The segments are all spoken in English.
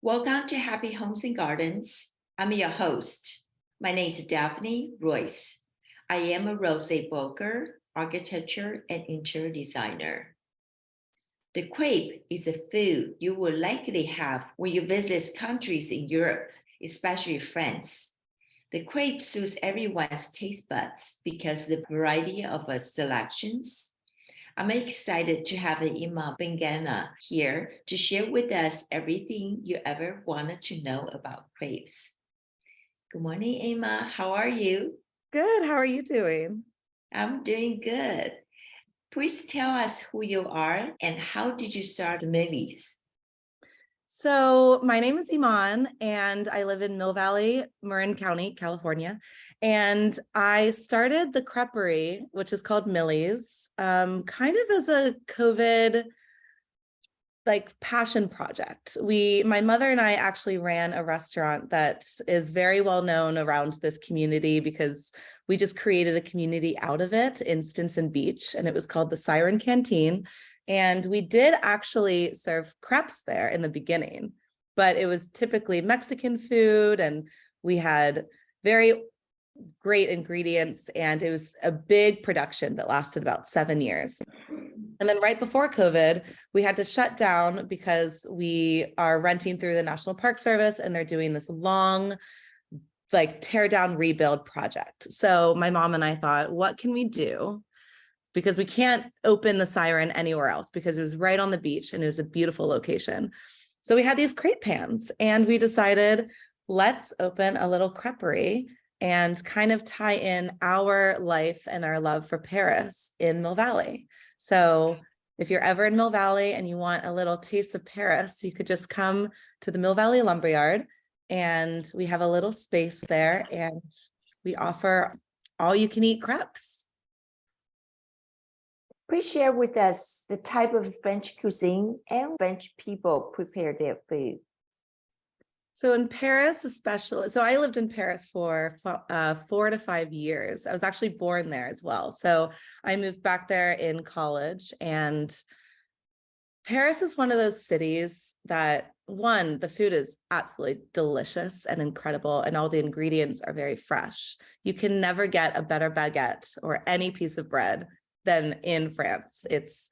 Welcome to Happy Homes and Gardens. I'm your host. My name is Daphne Royse. I am a rose broker, architecture, and interior designer. The crepe is a food you will likely have when you visit countries in Europe, especially France. The crepe suits everyone's taste buds because the variety of selections. I'm excited to have Iman Bengana here to share with us everything you ever wanted to know about crepes. Good morning, Iman. How are you? Good. How are you doing? I'm doing good. Please tell us who you are and how did you start Millie's? So my name is Iman and I live in Mill Valley, Marin County, California. And I started the creperie, which is called Millie's, kind of as a COVID passion project. My mother and I actually ran a restaurant that is very well known around this community because we just created a community out of it in Stinson Beach, and it was called the Siren Canteen. And we did actually serve crepes there in the beginning, but it was typically Mexican food, and we had very great ingredients, and it was a big production that lasted about 7 years. And then right before COVID, we had to shut down because we are renting through the National Park Service, and they're doing this long, tear down rebuild project. So my mom and I thought, what can we do? Because we can't open the Siren anywhere else because it was right on the beach and it was a beautiful location. So we had these crepe pans and we decided, let's open a little creperie and kind of tie in our life and our love for Paris in Mill Valley. So if you're ever in Mill Valley and you want a little taste of Paris, you could just come to the Mill Valley Lumberyard, and we have a little space there and we offer all you can eat crepes. Please share with us the type of French cuisine and French people prepare their food. So in Paris, especially, so I lived in Paris for 4 to 5 years. I was actually born there as well. So I moved back there in college, and Paris is one of those cities that, one, the food is absolutely delicious and incredible, and all the ingredients are very fresh. You can never get a better baguette or any piece of bread than in France. It's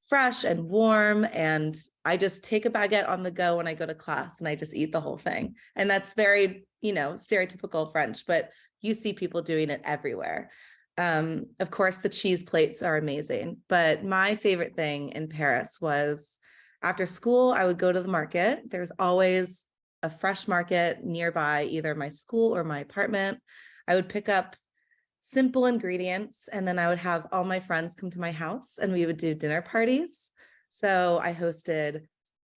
fresh and warm, and I just take a baguette on the go when I go to class and I just eat the whole thing. And that's very, stereotypical French, but you see people doing it everywhere. Of course, the cheese plates are amazing, but my favorite thing in Paris was after school, I would go to the market. There's always a fresh market nearby, either my school or my apartment. I would pick up simple ingredients, and then I would have all my friends come to my house and we would do dinner parties. So I hosted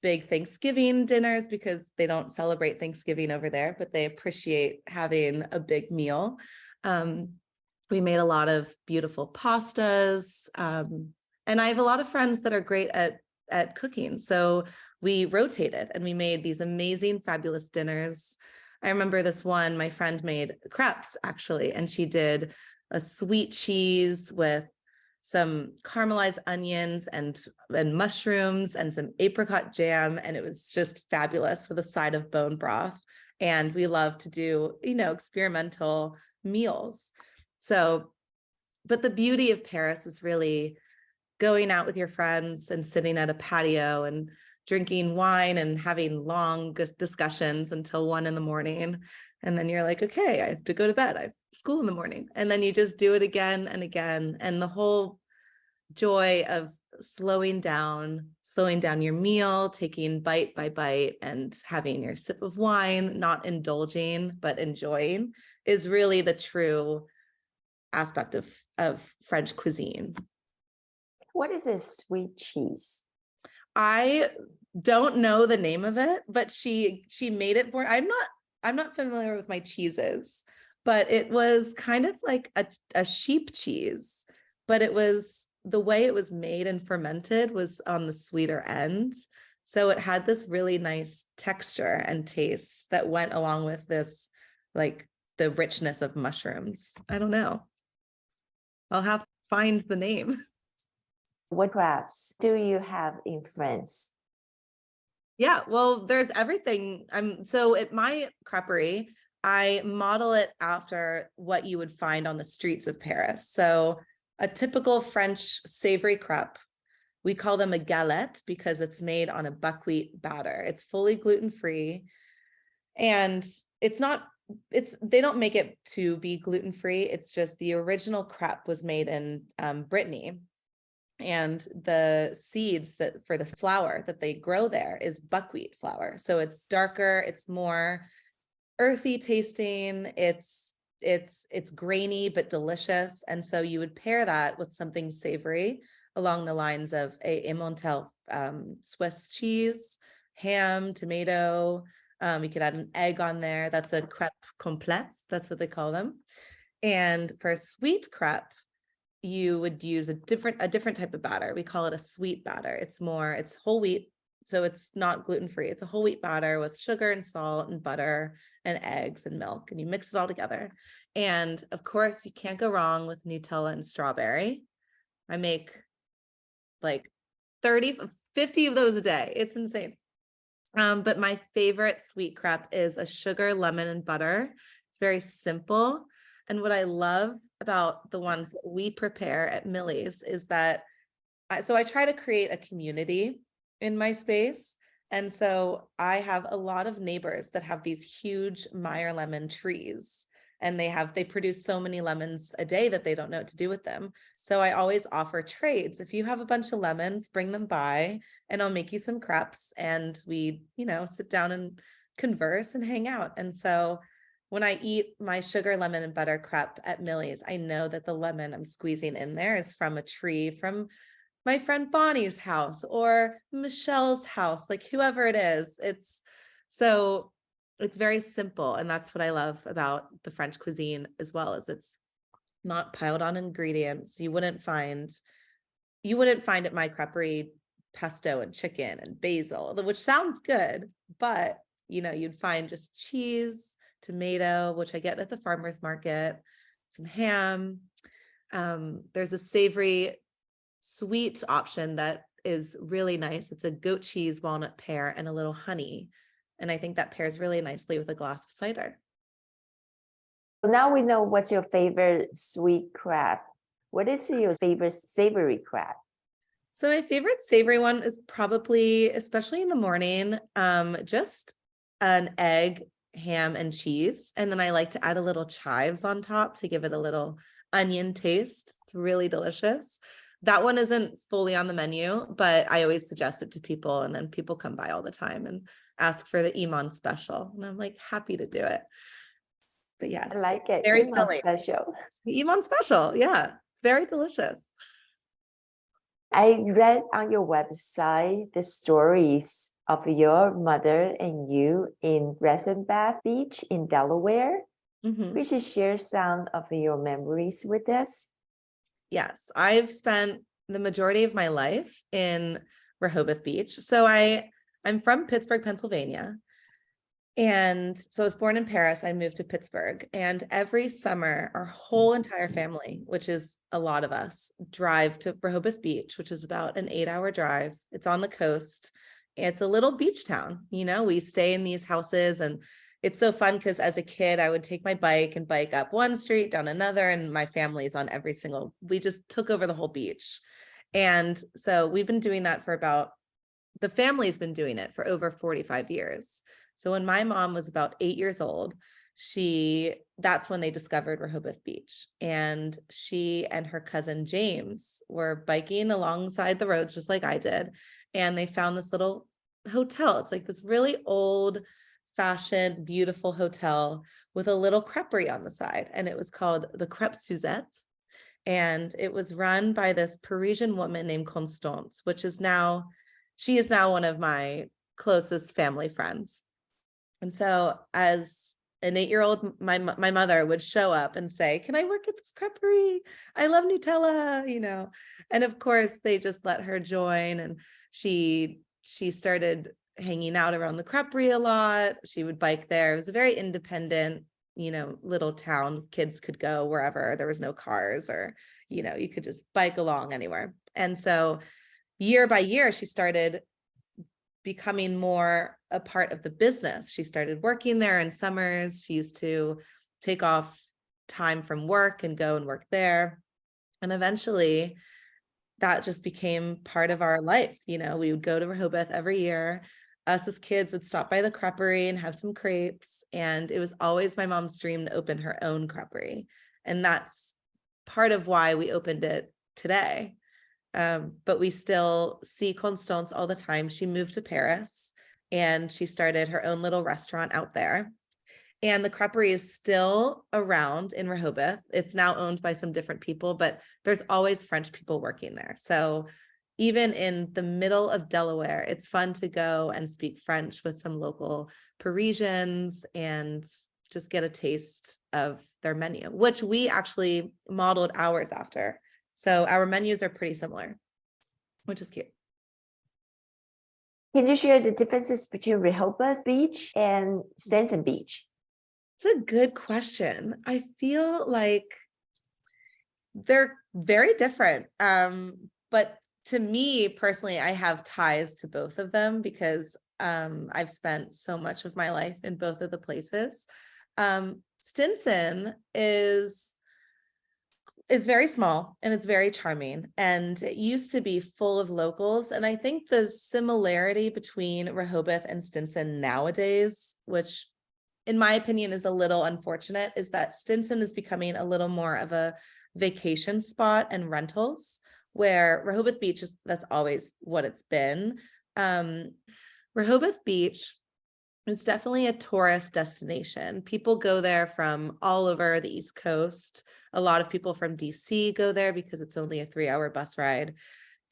big Thanksgiving dinners because they don't celebrate Thanksgiving over there, but they appreciate having a big meal. We made a lot of beautiful pastas, and I have a lot of friends that are great at cooking. So we rotated and we made these amazing, fabulous dinners. I remember this one, my friend made crepes actually, and she did a sweet cheese with some caramelized onions and mushrooms and some apricot jam. And it was just fabulous with a side of bone broth. And we love to do, experimental meals. So, but the beauty of Paris is really going out with your friends and sitting at a patio and drinking wine and having long discussions until 1 a.m. And then you're like, okay, I have to go to bed. I have school in the morning. And then you just do it again and again. And the whole joy of slowing down your meal, taking bite by bite and having your sip of wine, not indulging, but enjoying, is really the true aspect of French cuisine. What is a sweet cheese? I don't know the name of it, but she made it for, I'm not familiar with my cheeses, but it was kind of like a sheep cheese, but it was, the way it was made and fermented was on the sweeter end. So it had this really nice texture and taste that went along with this, the richness of mushrooms. I don't know. I'll have to find the name. What crafts do you have in France? Yeah, well, there's everything. So at my creperie, I model it after what you would find on the streets of Paris. So a typical French savory crepe, we call them a galette because it's made on a buckwheat batter. It's fully gluten-free, and they don't make it to be gluten-free. It's just the original crepe was made in Brittany, and the seeds that for the flour that they grow there is buckwheat flour. So it's darker, it's more earthy tasting, it's grainy but delicious. And so you would pair that with something savory along the lines of a Emmental Swiss cheese, ham, tomato. You could add an egg on there. That's a crêpe complète. That's what they call them. And for a sweet crepe, you would use a different type of batter. We call it a sweet batter. It's whole wheat, so it's not gluten-free. It's a whole wheat batter with sugar and salt and butter and eggs and milk, and you mix it all together. And of course, you can't go wrong with Nutella and strawberry. I make like 30, 50 of those a day. It's insane. But my favorite sweet crepe is a sugar, lemon, and butter. It's very simple. And what I love about the ones that we prepare at Millie's is that I try to create a community in my space. And so I have a lot of neighbors that have these huge Meyer lemon trees, and they produce so many lemons a day that they don't know what to do with them. So I always offer trades. If you have a bunch of lemons, bring them by and I'll make you some crepes, and we, sit down and converse and hang out. And so when I eat my sugar, lemon, and butter crepe at Millie's, I know that the lemon I'm squeezing in there is from a tree from my friend Bonnie's house or Michelle's house, like whoever it is. It's very simple. And that's what I love about the French cuisine as well, as it's not piled on ingredients. You wouldn't find at my creperie pesto and chicken and basil, which sounds good, but you'd find just cheese, tomato, which I get at the farmer's market, some ham. There's a savory sweet option that is really nice. It's a goat cheese, walnut pear, and a little honey. And I think that pairs really nicely with a glass of cider. Now we know what's your favorite sweet crepe. What is your favorite savory crepe? So my favorite savory one is probably, especially in the morning, just an egg, ham, and cheese. And then I like to add a little chives on top to give it a little onion taste. It's really delicious. That one isn't fully on the menu, but I always suggest it to people, and then people come by all the time and ask for the Iman special, and I'm like happy to do it. But yeah, I like it. Very Iman special. The Iman special, yeah, it's very delicious. I read on your website the stories of your mother and you in Resenbath Beach in Delaware. Mm-hmm. Could you share some of your memories with us? Yes, I've spent the majority of my life in Rehoboth Beach. So I'm from Pittsburgh, Pennsylvania. And so I was born in Paris. I moved to Pittsburgh. And every summer, our whole entire family, which is a lot of us, drive to Rehoboth Beach, which is about an 8-hour drive. It's on the coast. It's a little beach town. We stay in these houses, and it's so fun because as a kid, I would take my bike and bike up one street, down another, and my family's on we just took over the whole beach. And so we've been doing that the family's been doing it for over 45 years. So when my mom was about 8 years old, that's when they discovered Rehoboth Beach. And she and her cousin James were biking alongside the roads, just like I did. And they found this little hotel. It's like this really old fashioned, beautiful hotel with a little creperie on the side. And it was called the Crêpe Suzette. And it was run by this Parisian woman named Constance, she is now one of my closest family friends. And so as an 8-year-old, my mother would show up and say, "Can I work at this creperie? I love Nutella," And of course they just let her join. And she started hanging out around the creperie a lot. She would bike there. It was a very independent, little town. Kids could go wherever. There was no cars or, you could just bike along anywhere. And so year by year, she started becoming more a part of the business. She started working there in summers. She used to take off time from work and go and work there. And eventually that just became part of our life. We would go to Rehoboth every year. Us as kids would stop by the creperie and have some crepes. And it was always my mom's dream to open her own creperie. And that's part of why we opened it today. But we still see Constance all the time. She moved to Paris and she started her own little restaurant out there. And the creperie is still around in Rehoboth. It's now owned by some different people, but there's always French people working there. So even in the middle of Delaware, it's fun to go and speak French with some local Parisians and just get a taste of their menu, which we actually modeled ours after. So our menus are pretty similar, which is cute. Can you share the differences between Rehoboth Beach and Stinson Beach? It's a good question. I feel like they're very different. But to me personally, I have ties to both of them because I've spent so much of my life in both of the places. Stinson is very small and it's very charming, and it used to be full of locals. And I think the similarity between Rehoboth and Stinson nowadays, which in my opinion is a little unfortunate, is that Stinson is becoming a little more of a vacation spot and rentals, where Rehoboth Beach that's always what it's been. Rehoboth Beach is definitely a tourist destination. People go there from all over the East Coast. A lot of people from DC go there because it's only a 3-hour bus ride,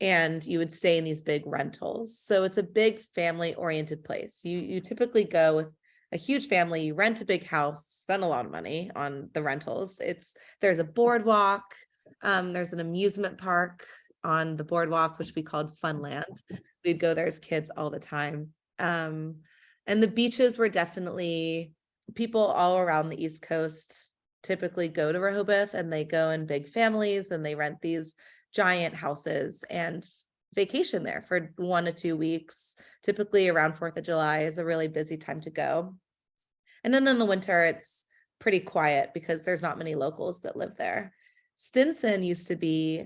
and you would stay in these big rentals. So it's a big family oriented place. You typically go with a huge family, you rent a big house, spend a lot of money on the rentals. There's a boardwalk, there's an amusement park on the boardwalk, which we called Funland. We'd go there as kids all the time. And the beaches were definitely, people all around the East Coast typically go to Rehoboth, and they go in big families and they rent these giant houses and vacation there for 1 to 2 weeks. Typically around 4th of July is a really busy time to go. And then in the winter, it's pretty quiet because there's not many locals that live there. Stinson used to be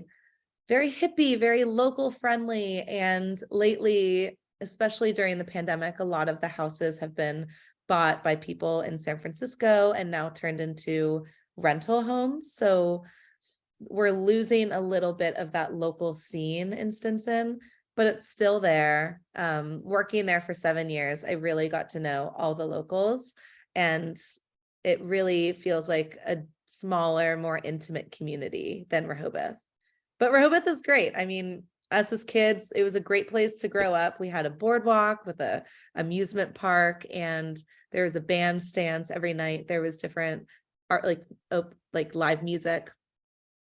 very hippie, very local friendly. And lately, especially during the pandemic, a lot of the houses have been bought by people in San Francisco and now turned into rental homes. So we're losing a little bit of that local scene in Stinson, but it's still there. Working there for 7 years, I really got to know all the locals, and it really feels like a smaller, more intimate community than Rehoboth. But Rehoboth is great. I mean, us as kids, it was a great place to grow up. We had a boardwalk with a amusement park, and there was a bandstand every night. There was different art, like live music.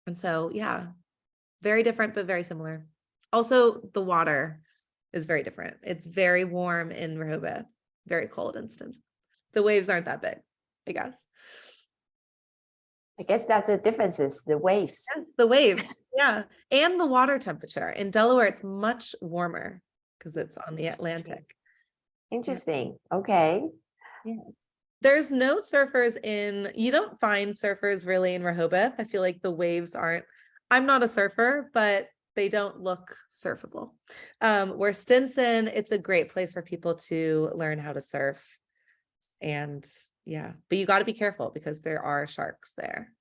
And so, yeah, very different, but very similar. Also, the water is very different. It's very warm in Rehoboth, very cold in Stinson. The waves aren't that big, I guess. I guess that's the differences, the waves. Yes, the waves, yeah. And the water temperature. In Delaware, it's much warmer because it's on the Atlantic. Interesting. Okay. Yeah. There's no surfers you don't find surfers really in Rehoboth. I feel like the waves aren't, I'm not a surfer, but they don't look surfable. Where Stinson, it's a great place for people to learn how to surf. And yeah, but you got to be careful because there are sharks there.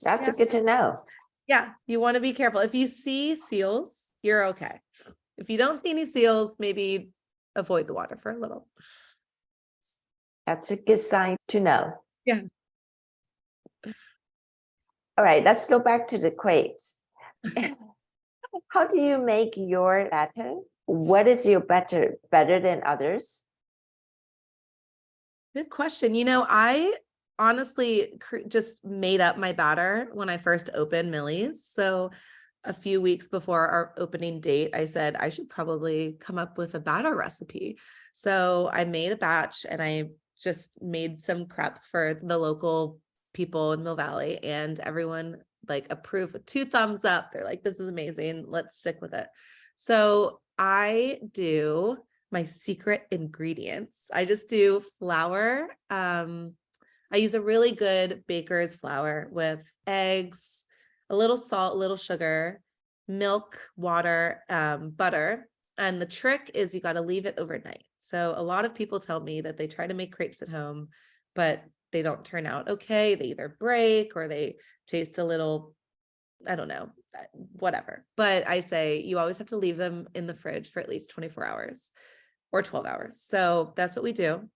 That's good to know. Yeah, you want to be careful. If you see seals, you're okay. If you don't see any seals, maybe avoid the water for a little. That's a good sign to know. Yeah. All right, let's go back to the crepes. How do you make your batter? What is your batter better than others? Good question. I honestly just made up my batter when I first opened Millie's. So a few weeks before our opening date, I said I should probably come up with a batter recipe. So I made a batch and I just made some crepes for the local people in Mill Valley, and everyone like approve with 2 thumbs up. They're like, this is amazing. Let's stick with it. So I do my secret ingredients. I just do flour. I use a really good baker's flour with eggs, a little salt, a little sugar, milk, water, butter. And the trick is you got to leave it overnight. So a lot of people tell me that they try to make crepes at home, but they don't turn out okay. They either break or they taste a little, I don't know, whatever. But I say you always have to leave them in the fridge for at least 24 hours or 12 hours. So that's what we do.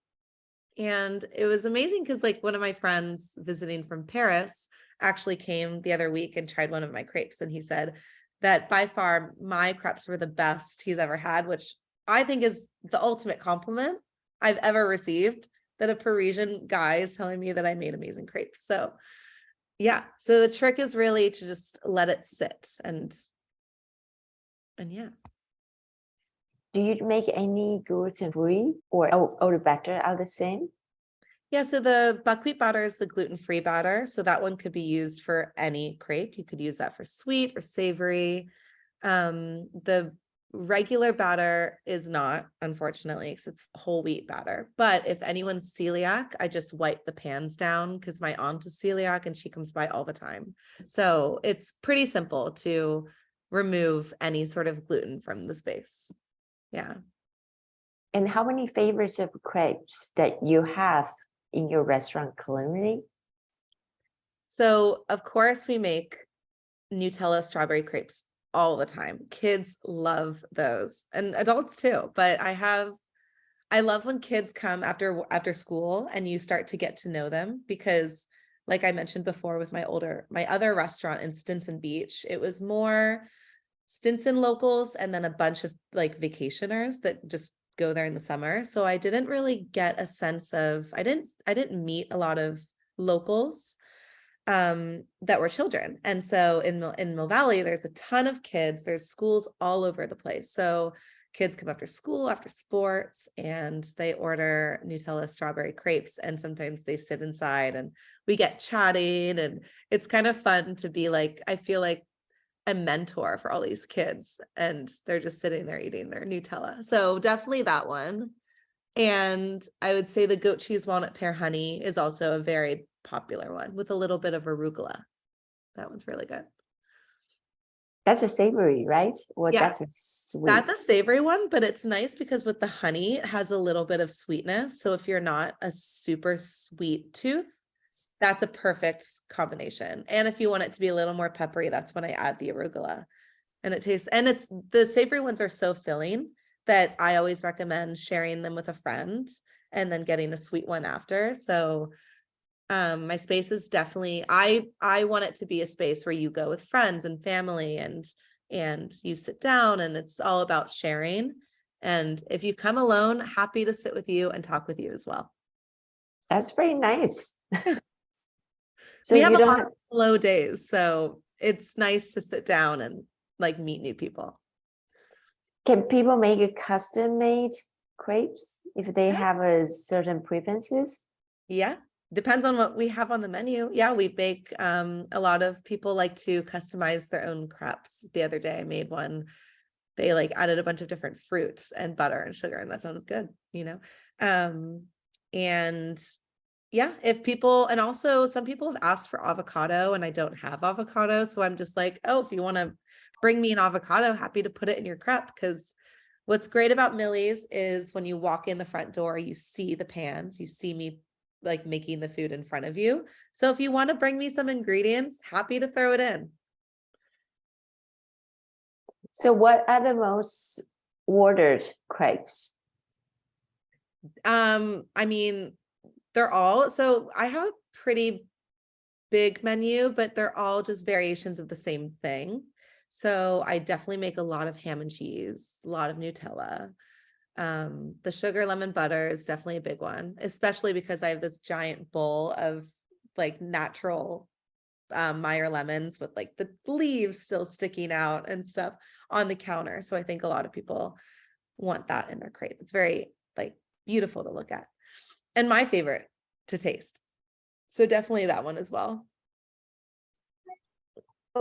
And it was amazing because like one of my friends visiting from Paris actually came the other week and tried one of my crepes. And he said that by far my crepes were the best he's ever had, which I think is the ultimate compliment I've ever received, that a Parisian guy is telling me that I made amazing crepes. So yeah, so the trick is really to just let it sit and yeah. Do you make any gluten-free or the batter are the same? Yeah, so the buckwheat batter is the gluten-free batter. So that one could be used for any crepe. You could use that for sweet or savory. The regular batter is not, unfortunately, because it's whole wheat batter. But if anyone's celiac, I just wipe the pans down because my aunt is celiac and she comes by all the time. So it's pretty simple to remove any sort of gluten from the space. Yeah. And how many favorites of crepes that you have in your restaurant currently? So of course we make Nutella strawberry crepes all the time. Kids love those and adults too. But I love when kids come after school and you start to get to know them, because like I mentioned before with my other restaurant in Stinson Beach, it was more Stinson locals and then a bunch of like vacationers that just go there in the summer. So I didn't really get a sense of, I didn't meet a lot of locals that were children. And so in Mill Valley, there's a ton of kids, there's schools all over the place. So kids come after school, after sports, and they order Nutella strawberry crepes. And sometimes they sit inside and we get chatting, and it's kind of fun to be like, I feel like a mentor for all these kids, and they're just sitting there eating their Nutella. So definitely that one. And I would say the goat cheese walnut pear honey is also a very popular one with a little bit of arugula. That one's really good. That's a savory, right? Well, Yeah. that's a sweet. That's a savory one, but it's nice because with the honey, it has a little bit of sweetness. So if you're not a super sweet tooth, that's a perfect combination. And if you want it to be a little more peppery, that's when I add the arugula. And it tastes, and it's, the savory ones are so filling that I always recommend sharing them with a friend and then getting a sweet one after. So my space is definitely, I want it to be a space where you go with friends and family and you sit down and it's all about sharing. And if you come alone, happy to sit with you and talk with you as well. That's very nice. So we have you a don't lot have, of slow days, so it's nice to sit down and like meet new people. can people make a custom made crepes if they Yeah. have a certain preferences? Yeah, depends on what we have on the menu. Yeah, we bake, a lot of people like to customize their own crepes. The other day I made one. They like added a bunch of different fruits and butter and sugar, and that sounded good, you know. And yeah, if people, and also some people have asked for avocado and I don't have avocado. So I'm just like, oh, if you want to bring me an avocado, happy to put it in your crepe. Because what's great about Millie's is when you walk in the front door, you see the pans, you see me like making the food in front of you. So if you want to bring me some ingredients, happy to throw it in. So what are the most ordered crepes? I mean, they're all, so I have a pretty big menu, but they're all just variations of the same thing. So I definitely make a lot of ham and cheese, a lot of Nutella. The sugar lemon butter is definitely a big one, especially because I have this giant bowl of like natural Meyer lemons with like the leaves still sticking out and stuff on the counter. So I think a lot of people want that in their crepe. It's very like beautiful to look at and my favorite to taste. So definitely that one as well.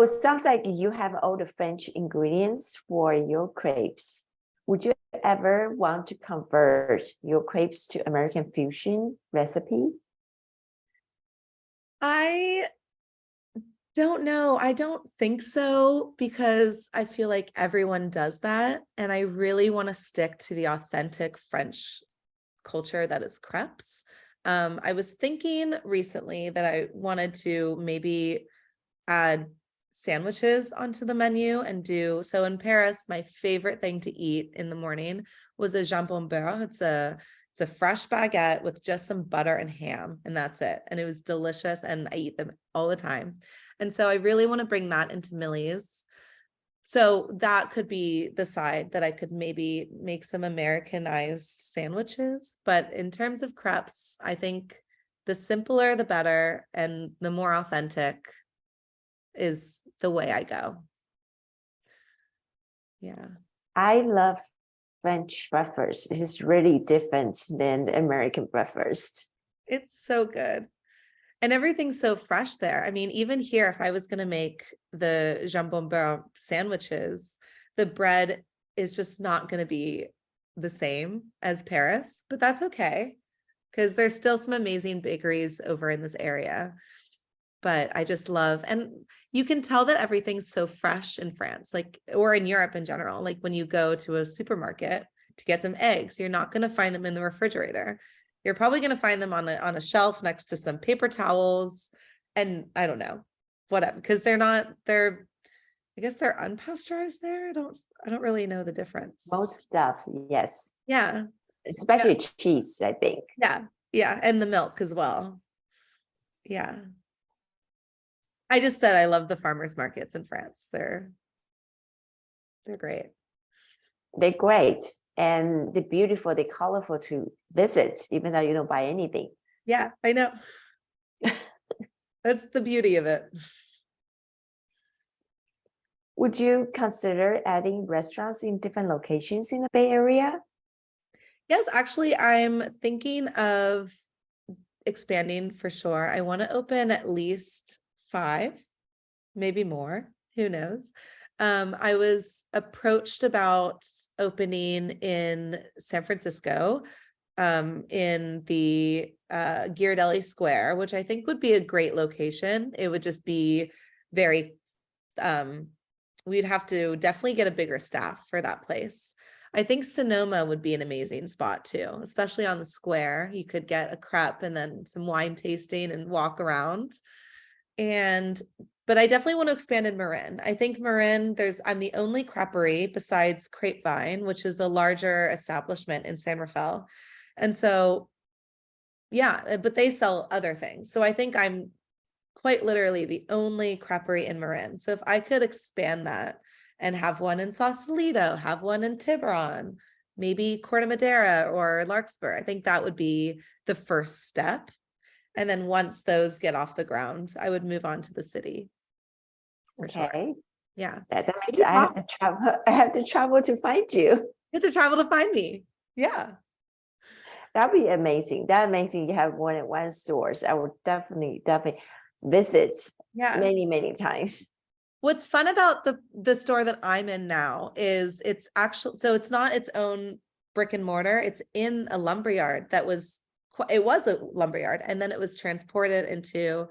it sounds like you have all the French ingredients for your crepes. Would you ever want to convert your crepes to American fusion recipe? I don't know. I don't think so because I feel like everyone does that. And I really want to stick to the authentic French culture that is crepes. I was thinking recently that I wanted to maybe add sandwiches onto the menu and do so. In Paris, my favorite thing to eat in the morning was a jambon beurre. It's a fresh baguette with just some butter and ham, and that's it. And it was delicious, and I eat them all the time. And so I really want to bring that into Millie's. So that could be the side that I could maybe make some Americanized sandwiches. But in terms of crepes, I think the simpler, the better, and the more authentic is the way I go. Yeah. I love French breakfast. This is really different than the American breakfast. It's so good. And everything's so fresh there. I mean, even here, if I was going to make the jambon beurre sandwiches, the bread is just not going to be the same as Paris, but that's okay because there's still some amazing bakeries over in this area. But I just love, and you can tell that everything's so fresh in France, like, or in Europe in general. Like when you go to a supermarket to get some eggs, you're not going to find them in the refrigerator. You're probably going to find them on a shelf next to some paper towels. And I don't know, whatever, because I guess they're unpasteurized there. I don't really know the difference. Most stuff, yes. Yeah. Especially cheese, I think. Yeah. Yeah. And the milk as well. Yeah. I just said I love the farmers markets in France. They're great. They're great. And they're beautiful, they're colorful to visit, even though you don't buy anything. Yeah, I know. That's the beauty of it. Would you consider adding restaurants in different locations in the Bay Area? Yes, actually, I'm thinking of expanding for sure. I want to open at least 5, maybe more. Who knows? I was approached about opening in San Francisco, in the Ghirardelli Square, which I think would be a great location. It would just be very, we'd have to definitely get a bigger staff for that place. I think Sonoma would be an amazing spot too, especially on the square. You could get a crepe and then some wine tasting and walk around. But I definitely want to expand in Marin. I think Marin, I'm the only creperie besides Crêpe, which is a larger establishment in San Rafael. And so, yeah, but they sell other things. So I think I'm quite literally the only creperie in Marin. So if I could expand that and have one in Sausalito, have one in Tiburon, maybe Corte Madera or Larkspur, I think that would be the first step. And then once those get off the ground, I would move on to the city. Okay. Sure. Yeah. That means I have to travel. I have to travel to find you. You have to travel to find me. Yeah. That'd be amazing. That's amazing. You have more than one stores. I would definitely visit many times. What's fun about the store that I'm in now is it's actually, so it's not its own brick and mortar. It's in a lumberyard it was a lumberyard, and then it was transported into,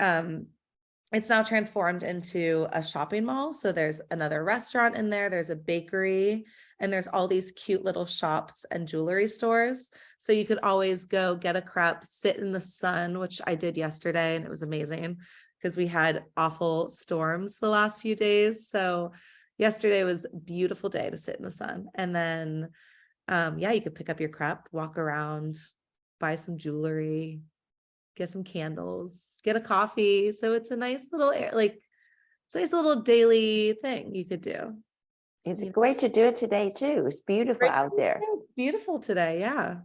it's now transformed into a shopping mall. So there's another restaurant in there, there's a bakery, and there's all these cute little shops and jewelry stores. So you could always go get a crepe, sit in the sun, which I did yesterday, and it was amazing because we had awful storms the last few days. So yesterday was a beautiful day to sit in the sun. And then, you could pick up your crepe, walk around, buy some jewelry, get some candles, get a coffee. So it's a nice little daily thing you could do. It's great to do it today too. It's beautiful out there. It's beautiful today. Yeah.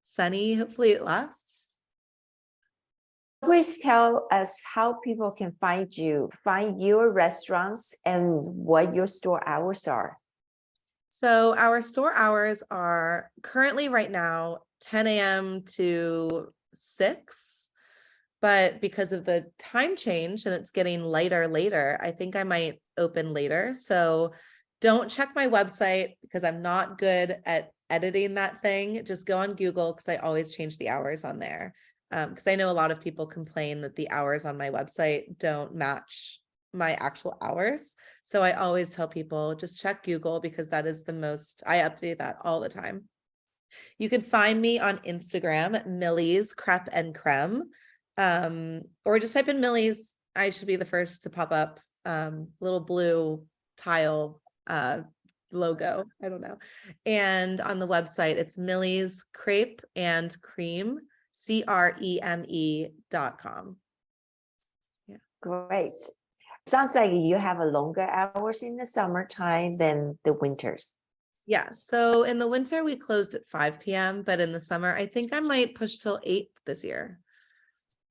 Sunny. Hopefully it lasts. Please tell us how people can find your restaurants, and what your store hours are. So our store hours are currently right now 10 a.m. to 6, but because of the time change and it's getting lighter later, I think I might open later. So don't check my website because I'm not good at editing that thing. Just go on Google because I always change the hours on there. Because I know a lot of people complain that the hours on my website don't match my actual hours. So I always tell people just check Google because that is the most, I update that all the time. You can find me on Instagram, Millie's Crêpe and Crème, or just type in Millie's. I should be the first to pop up. Little blue tile logo. I don't know. And on the website, it's Millie's Crêpe and Cream, CREME.com. Yeah. Great. Sounds like you have a longer hours in the summertime than the winters. Yeah. So in the winter, we closed at 5 p.m. But in the summer, I think I might push till 8 this year.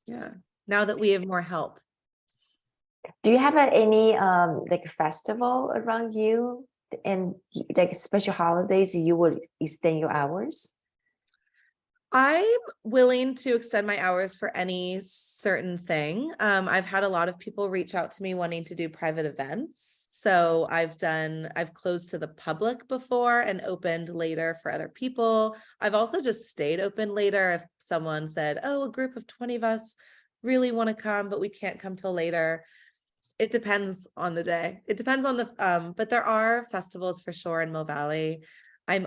Yeah. Now that we have more help. Do you have any like festival around you and like special holidays you would extend your hours? I'm willing to extend my hours for any certain thing. I've had a lot of people reach out to me wanting to do private events. So I've closed to the public before and opened later for other people. I've also just stayed open later if someone said, oh, a group of 20 of us really want to come, but we can't come till later. It depends on the day. It depends on the, but there are festivals for sure in Mill Valley. I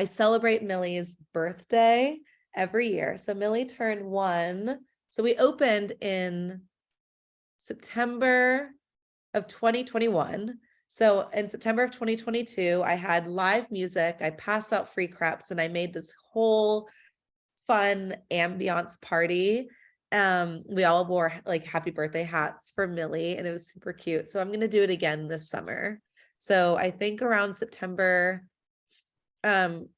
celebrate Millie's birthday every year. So Millie turned 1. So we opened in September of 2021. So in September of 2022, I had live music. I passed out free crepes and I made this whole fun ambiance party. We all wore like happy birthday hats for Millie and it was super cute. So I'm going to do it again this summer. So I think around September 3rd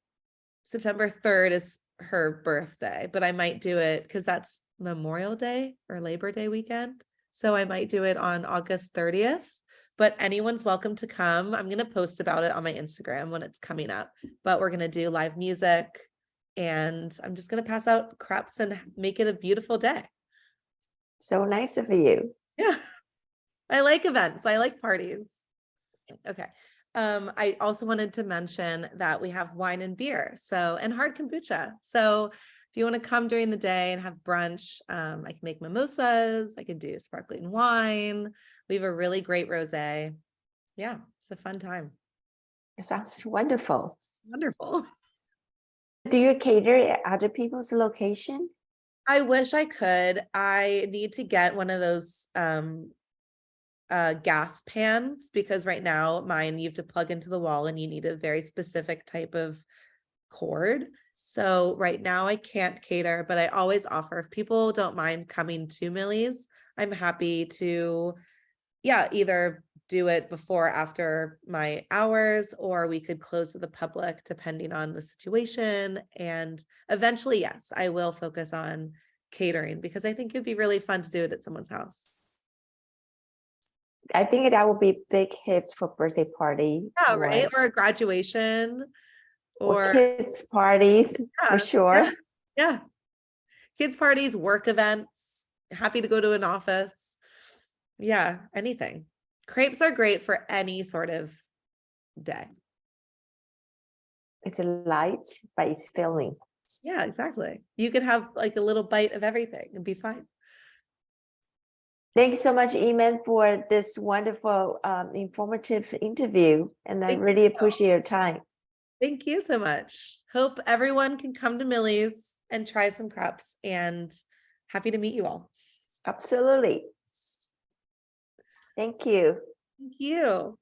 is her birthday, but I might do it because that's Memorial Day or Labor Day weekend. So I might do it on August 30th, but anyone's welcome to come. I'm going to post about it on my Instagram when it's coming up, but we're going to do live music and I'm just going to pass out crepes and make it a beautiful day. So nice of you. Yeah. I like events. I like parties. Okay. I also wanted to mention that we have wine and beer, and hard kombucha. So if you want to come during the day and have brunch, I can make mimosas. I can do sparkling wine. We have a really great rosé. Yeah, it's a fun time. It sounds wonderful. Wonderful. Do you cater at other people's location? I wish I could. I need to get one of those gas pans because right now mine you have to plug into the wall and you need a very specific type of cord. So right now I can't cater, but I always offer if people don't mind coming to Millie's, I'm happy to either do it before or after my hours, or we could close to the public depending on the situation. And eventually, yes, I will focus on catering because I think it'd be really fun to do it at someone's house. I think that would be big hits for birthday party. Yeah, right. Or a graduation or kids parties for sure. Yeah. Kids parties, work events, happy to go to an office. Yeah, anything. Crepes are great for any sort of day. It's light, but it's filling. Yeah, exactly. You could have like a little bite of everything and be fine. Thanks so much, Iman, for this wonderful, informative interview. And I really appreciate your time. Thank you so much. Hope everyone can come to Millie's and try some crepes, and happy to meet you all. Absolutely. Thank you. Thank you.